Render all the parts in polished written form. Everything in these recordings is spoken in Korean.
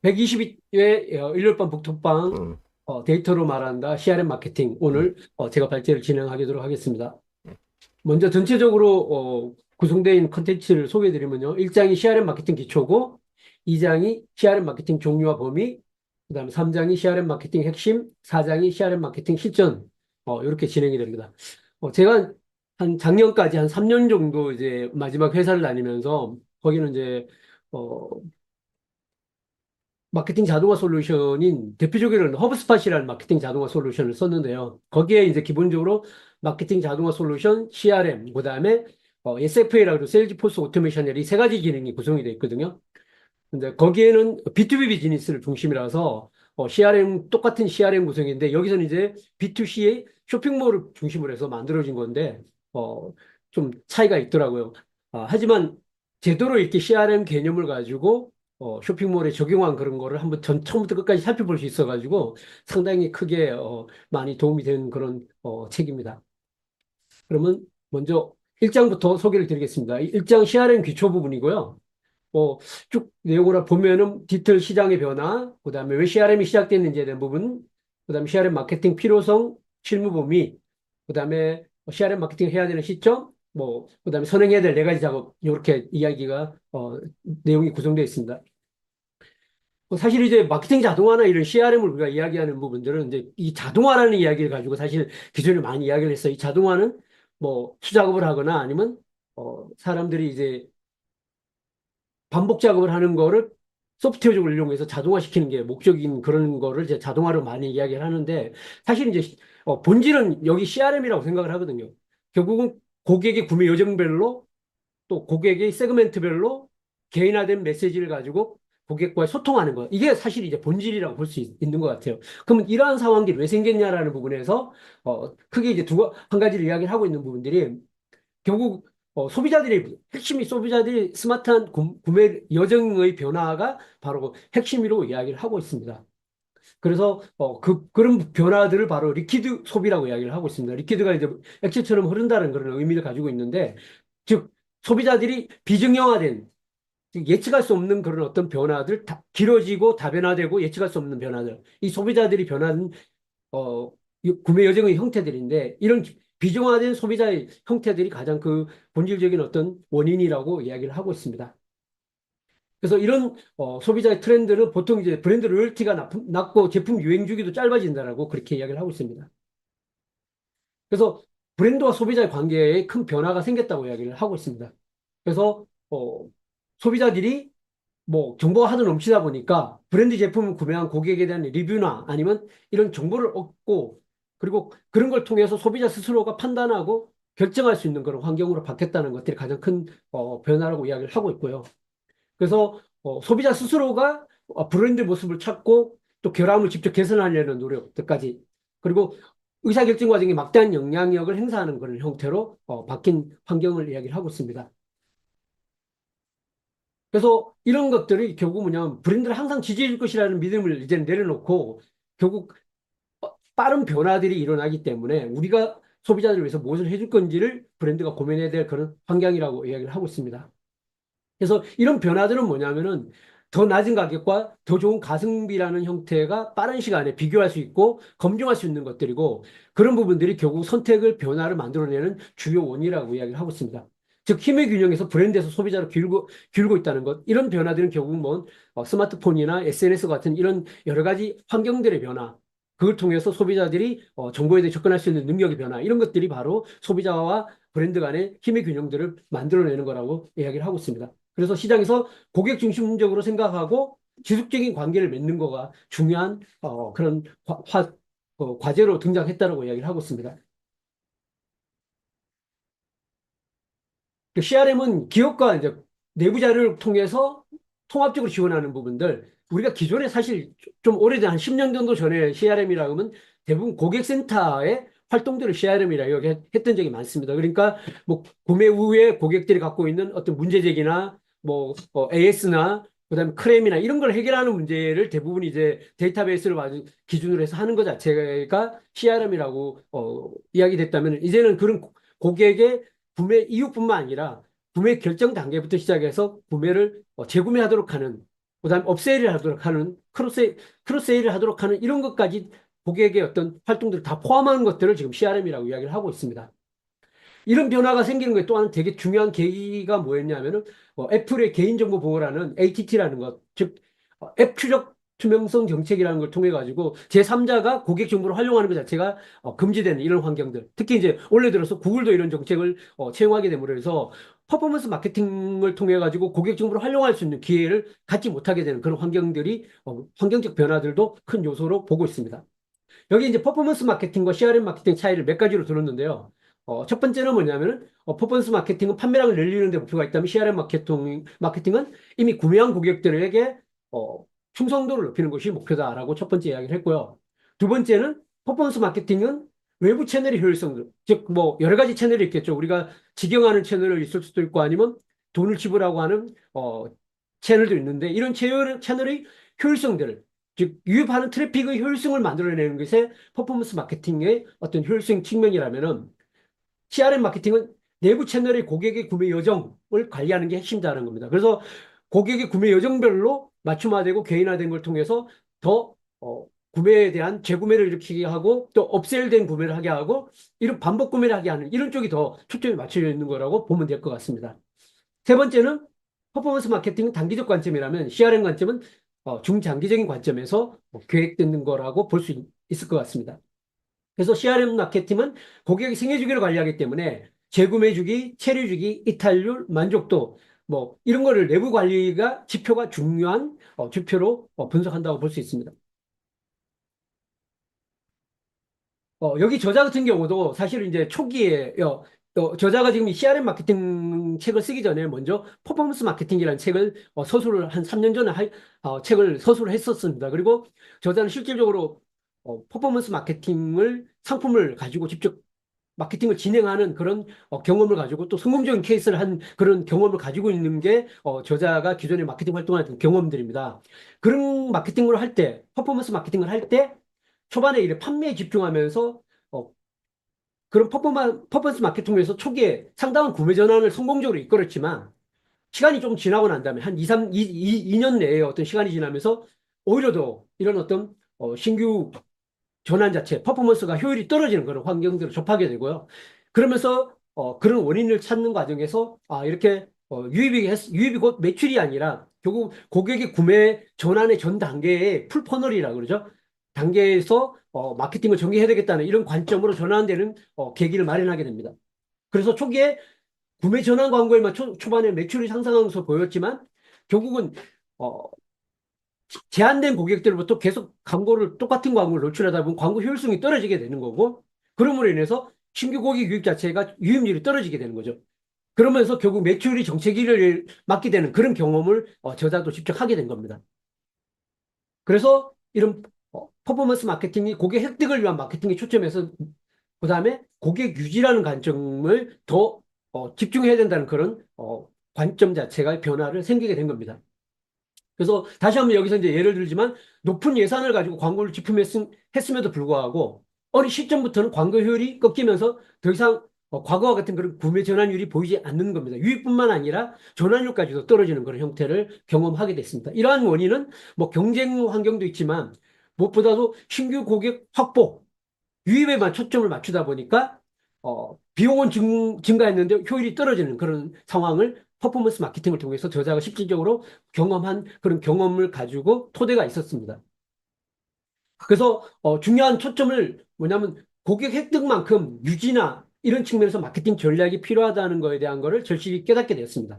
122회 일요일밤 북톡방 음, 데이터로 말한다 CRM 마케팅 음, 오늘 제가 발제를 진행하도록 하겠습니다. 먼저 전체적으로 구성되어 있는 컨텐츠를 소개해드리면요. 1장이 CRM 마케팅 기초고 2장이 CRM 마케팅 종류와 범위, 그다음에 3장이 CRM 마케팅 핵심, 4장이 CRM 마케팅 실전 이렇게 진행이 됩니다. 제가 한 작년까지 한 3년 정도 이제 마지막 회사를 다니면서 거기는 이제 어, 마케팅 자동화 솔루션인 대표적으로는 허브스팟이라는 마케팅 자동화 솔루션을 썼는데요. 거기에 이제 기본적으로 마케팅 자동화 솔루션, CRM, 그다음에 SFA라고 세일즈포스 오토메이션 이 세 가지 기능이 구성이 되어 있거든요. 근데 거기에는 B2B 비즈니스를 중심이라서 CRM 똑같은 CRM 구성인데 여기서는 이제 B2C의 쇼핑몰을 중심으로 해서 만들어진 건데 어, 좀 차이가 있더라고요. 하지만 제대로 이렇게 CRM 개념을 가지고 쇼핑몰에 적용한 그런 거를 한번 처음부터 끝까지 살펴볼 수 있어가지고 상당히 크게 많이 도움이 된 그런 책입니다. 그러면 먼저 1장부터 소개를 드리겠습니다. 1장 CRM 기초 부분이고요. 뭐, 쭉 내용을 보면은 디지털 시장의 변화, 그 다음에 왜 CRM이 시작됐는지에 대한 부분, 그 다음에 CRM 마케팅 필요성, 실무 범위, 그 다음에 CRM 마케팅 해야 되는 시점, 뭐, 그 다음에 선행해야 될 네 가지 작업, 이렇게 이야기가, 내용이 구성되어 있습니다. 사실 이제 마케팅 자동화나 이런 CRM을 우리가 이야기하는 부분들은 이제 이 자동화라는 이야기를 가지고 사실 기존에 많이 이야기를 했어요. 이 자동화는 뭐 수작업을 하거나 아니면 사람들이 이제 반복 작업을 하는 거를 소프트웨어적으로 이용해서 자동화시키는 게 목적인 그런 거를 이제 자동화로 많이 이야기를 하는데 사실 이제 본질은 여기 CRM이라고 생각을 하거든요. 결국은 고객의 구매 여정별로 또 고객의 세그멘트별로 개인화된 메시지를 가지고 고객과 소통하는 거. 이게 사실 이제 본질이라고 볼 수 있는 것 같아요. 그러면 이러한 상황이 왜 생겼냐라는 부분에서 크게 이제 한 가지를 이야기를 하고 있는 부분들이 결국 소비자들이 핵심이 소비자들이 스마트한 구매 여정의 변화가 바로 핵심이라고 이야기를 하고 있습니다. 그래서 그런 변화들을 바로 리퀴드 소비라고 이야기를 하고 있습니다. 리퀴드가 이제 액체처럼 흐른다는 그런 의미를 가지고 있는데 즉 소비자들이 비정형화된 즉 예측할 수 없는 그런 어떤 변화들 길어지고 다변화되고 예측할 수 없는 변화들 이 소비자들이 변하는 어, 이 구매 여정의 형태들인데 이런 비정화된 소비자의 형태들이 가장 그 본질적인 어떤 원인이라고 이야기를 하고 있습니다. 그래서 이런 소비자의 트렌드는 보통 이제 브랜드 로열티가 낮고 제품 유행 주기도 짧아진다라고 그렇게 이야기를 하고 있습니다. 그래서 브랜드와 소비자의 관계에 큰 변화가 생겼다고 이야기를 하고 있습니다. 그래서 소비자들이 뭐 정보가 하도 넘치다 보니까 브랜드 제품을 구매한 고객에 대한 리뷰나 아니면 이런 정보를 얻고 그리고 그런 걸 통해서 소비자 스스로가 판단하고 결정할 수 있는 그런 환경으로 바뀌었다는 것들이 가장 큰 변화라고 이야기를 하고 있고요. 그래서 소비자 스스로가 브랜드 모습을 찾고 또 결함을 직접 개선하려는 노력들까지 그리고 의사결정 과정에 막대한 영향력을 행사하는 그런 형태로 바뀐 환경을 이야기를 하고 있습니다. 그래서 이런 것들이 결국 뭐냐면 브랜드를 항상 지지해 줄 것이라는 믿음을 이제 내려놓고 결국 빠른 변화들이 일어나기 때문에 우리가 소비자들을 위해서 무엇을 해줄 건지를 브랜드가 고민해야 될 그런 환경이라고 이야기를 하고 있습니다. 그래서 이런 변화들은 뭐냐면은 더 낮은 가격과 더 좋은 가성비라는 형태가 빠른 시간에 비교할 수 있고 검증할 수 있는 것들이고 그런 부분들이 결국 선택을 변화를 만들어내는 주요 원인이라고 이야기를 하고 있습니다. 즉 힘의 균형에서 브랜드에서 소비자로 기울고 있다는 것 이런 변화들은 결국 뭐 스마트폰이나 SNS 같은 이런 여러 가지 환경들의 변화 그걸 통해서 소비자들이 정보에 대해 접근할 수 있는 능력의 변화 이런 것들이 바로 소비자와 브랜드 간의 힘의 균형들을 만들어내는 거라고 이야기를 하고 있습니다. 그래서 시장에서 고객 중심적으로 생각하고 지속적인 관계를 맺는 거가 중요한 그런 과제로 등장했다고 이야기를 하고 있습니다. CRM은 기업과 이제 내부 자료를 통해서 통합적으로 지원하는 부분들 우리가 기존에 사실 좀 오래전 한 10년 정도 전에 CRM이라고 하면 대부분 고객센터의 활동들을 CRM이라 이렇게 했던 적이 많습니다. 그러니까 뭐 구매 후에 고객들이 갖고 있는 어떤 문제 제기나 뭐 AS나 그다음에 크레임이나 이런 걸 해결하는 문제를 대부분 이제 데이터베이스를 기준으로 해서 하는 것 자체가 CRM이라고 이야기됐다면 이제는 그런 고객의 구매 이후뿐만 아니라 구매 결정 단계부터 시작해서 구매를 재구매하도록 하는 그다음에 업세일을 하도록 하는 크로세일을 하도록 하는 이런 것까지 고객의 어떤 활동들을 다 포함하는 것들을 지금 CRM이라고 이야기를 하고 있습니다. 이런 변화가 생기는 거에 또 하나 되게 중요한 계기가 뭐였냐면은 애플의 개인정보 보호라는 ATT라는 것, 즉 앱 추적 투명성 정책이라는 걸 통해 가지고 제3자가 고객 정보를 활용하는 것 자체가 금지되는 이런 환경들. 특히 이제 원래 들어서 구글도 이런 정책을 채용하게 됨으로 해서 퍼포먼스 마케팅을 통해 가지고 고객 정보를 활용할 수 있는 기회를 갖지 못하게 되는 그런 환경들이 환경적 변화들도 큰 요소로 보고 있습니다. 여기 이제 퍼포먼스 마케팅과 CRM 마케팅 차이를 몇 가지로 들었는데요. 첫 번째는 뭐냐면은, 퍼포먼스 마케팅은 판매량을 늘리는 데 목표가 있다면 CRM 마케팅은 이미 구매한 고객들에게 충성도를 높이는 것이 목표다라고 첫 번째 이야기를 했고요. 두 번째는 퍼포먼스 마케팅은 외부 채널의 효율성, 즉, 뭐, 여러 가지 채널이 있겠죠. 우리가 직영하는 채널이 있을 수도 있고 아니면 돈을 지불하고 하는, 채널도 있는데 이런 채널의 효율성들을 즉 유입하는 트래픽의 효율성을 만들어내는 것에 퍼포먼스 마케팅의 어떤 효율성 측면이라면은 CRM 마케팅은 내부 채널의 고객의 구매 여정을 관리하는 게 핵심이라는 겁니다. 그래서 고객의 구매 여정별로 맞춤화되고 개인화된 걸 통해서 더 구매에 대한 재구매를 일으키게 하고 또 업세일된 구매를 하게 하고 이런 반복 구매를 하게 하는 이런 쪽이 더 초점이 맞춰져 있는 거라고 보면 될 것 같습니다. 세 번째는 퍼포먼스 마케팅 단기적 관점이라면 CRM 관점은 중장기적인 관점에서 계획되는 거라고 볼 수 있을 것 같습니다. 그래서 CRM 마케팅은 고객의 생애 주기를 관리하기 때문에 재구매 주기, 체류 주기, 이탈률, 만족도 뭐 이런 거를 내부 관리가 지표가 중요한 지표로 분석한다고 볼 수 있습니다. 여기 저자 같은 경우도 사실은 이제 초기에 저자가 지금 이 CRM 마케팅 책을 쓰기 전에 먼저 퍼포먼스 마케팅이라는 책을 서술을 한 3년 전에 책을 서술을 했었습니다. 그리고 저자는 실질적으로 퍼포먼스 마케팅을 상품을 가지고 직접 마케팅을 진행하는 그런 경험을 가지고 또 성공적인 케이스를 한 그런 경험을 가지고 있는 게 저자가 기존에 마케팅 활동을 했던 경험들입니다. 그런 마케팅을 할 때, 퍼포먼스 마케팅을 할 때 초반에 이제 판매에 집중하면서 어, 그런 퍼포먼스 마케팅에서 초기에 상당한 구매 전환을 성공적으로 이끌었지만 시간이 좀 지나고 난 다음에 한 2, 3, 2년 내에 어떤 시간이 지나면서 오히려 더 이런 어떤 신규 전환 자체, 퍼포먼스가 효율이 떨어지는 그런 환경들을 접하게 되고요. 그러면서 그런 원인을 찾는 과정에서 이렇게 유입이 곧 매출이 아니라 결국 고객의 구매 전환의 전 단계의 풀 퍼널이라고 그러죠. 단계에서 마케팅을 전개해야 되겠다는 이런 관점으로 전환되는 계기를 마련하게 됩니다. 그래서 초기에 구매 전환 광고에만 초반에 매출이 상승하면서 보였지만 결국은 어, 제한된 고객들로부터 계속 똑같은 광고를 노출하다 보면 광고 효율성이 떨어지게 되는 거고, 그러므로 인해서 신규 고객 유입 자체가 유입률이 떨어지게 되는 거죠. 그러면서 결국 매출이 정체기를 맞게 되는 그런 경험을 저자도 직접 하게 된 겁니다. 그래서 이런 퍼포먼스 마케팅이 고객 획득을 위한 마케팅에 초점해서 그다음에 고객 유지라는 관점을 더 집중해야 된다는 그런 관점 자체가 변화를 생기게 된 겁니다. 그래서 다시 한번 여기서 이제 예를 들지만 높은 예산을 가지고 광고를 집행했음에도 불구하고 어느 시점부터는 광고 효율이 꺾이면서 더 이상 과거와 같은 그런 구매 전환율이 보이지 않는 겁니다. 유입뿐만 아니라 전환율까지도 떨어지는 그런 형태를 경험하게 됐습니다. 이러한 원인은 뭐 경쟁 환경도 있지만 무엇보다도 신규 고객 확보, 유입에만 초점을 맞추다 보니까 비용은 증가했는데 효율이 떨어지는 그런 상황을 퍼포먼스 마케팅을 통해서 저자가 실질적으로 경험한 그런 경험을 가지고 토대가 있었습니다. 그래서 중요한 초점을 뭐냐면 고객 획득만큼 유지나 이런 측면에서 마케팅 전략이 필요하다는 거에 대한 거를 절실히 깨닫게 되었습니다.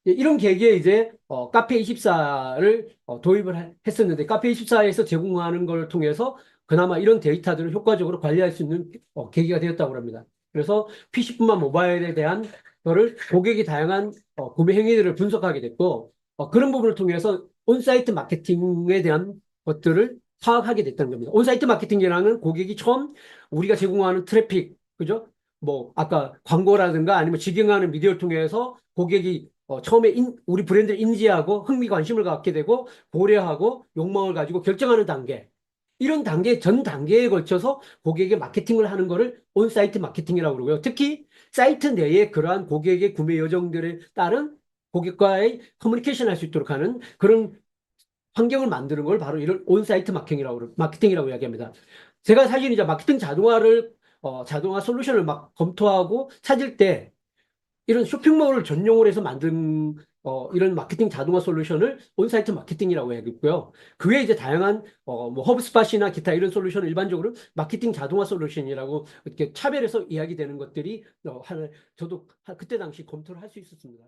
예, 이런 계기에 이제 카페24를 도입을 했었는데 카페24에서 제공하는 걸 통해서 그나마 이런 데이터들을 효과적으로 관리할 수 있는 계기가 되었다고 합니다. 그래서 PC뿐만 모바일에 대한 거를 고객이 다양한 구매 행위들을 분석하게 됐고 그런 부분을 통해서 온사이트 마케팅에 대한 것들을 파악하게 됐다는 겁니다. 온사이트 마케팅이라는 고객이 처음 우리가 제공하는 트래픽, 그죠? 뭐 아까 광고라든가 아니면 직영하는 미디어를 통해서 고객이 처음에 우리 브랜드를 인지하고 흥미 관심을 갖게 되고 고려하고 욕망을 가지고 결정하는 단계 이런 단계 전 단계에 걸쳐서 고객의 마케팅을 하는 거를 온사이트 마케팅이라고 그러고요. 특히 사이트 내에 그러한 고객의 구매 여정들에 따른 고객과의 커뮤니케이션 할 수 있도록 하는 그런 환경을 만드는 걸 바로 이런 온사이트 마케팅이라고 이야기합니다. 제가 사실 이제 마케팅 자동화 솔루션을 막 검토하고 찾을 때 이런 쇼핑몰을 전용으로 해서 만든 이런 마케팅 자동화 솔루션을 온사이트 마케팅이라고 해야겠고요. 그 외에 이제 다양한 뭐 허브스팟이나 기타 이런 솔루션을 일반적으로 마케팅 자동화 솔루션이라고 이렇게 차별해서 이야기되는 것들이 저도 그때 당시 검토를 할 수 있었습니다.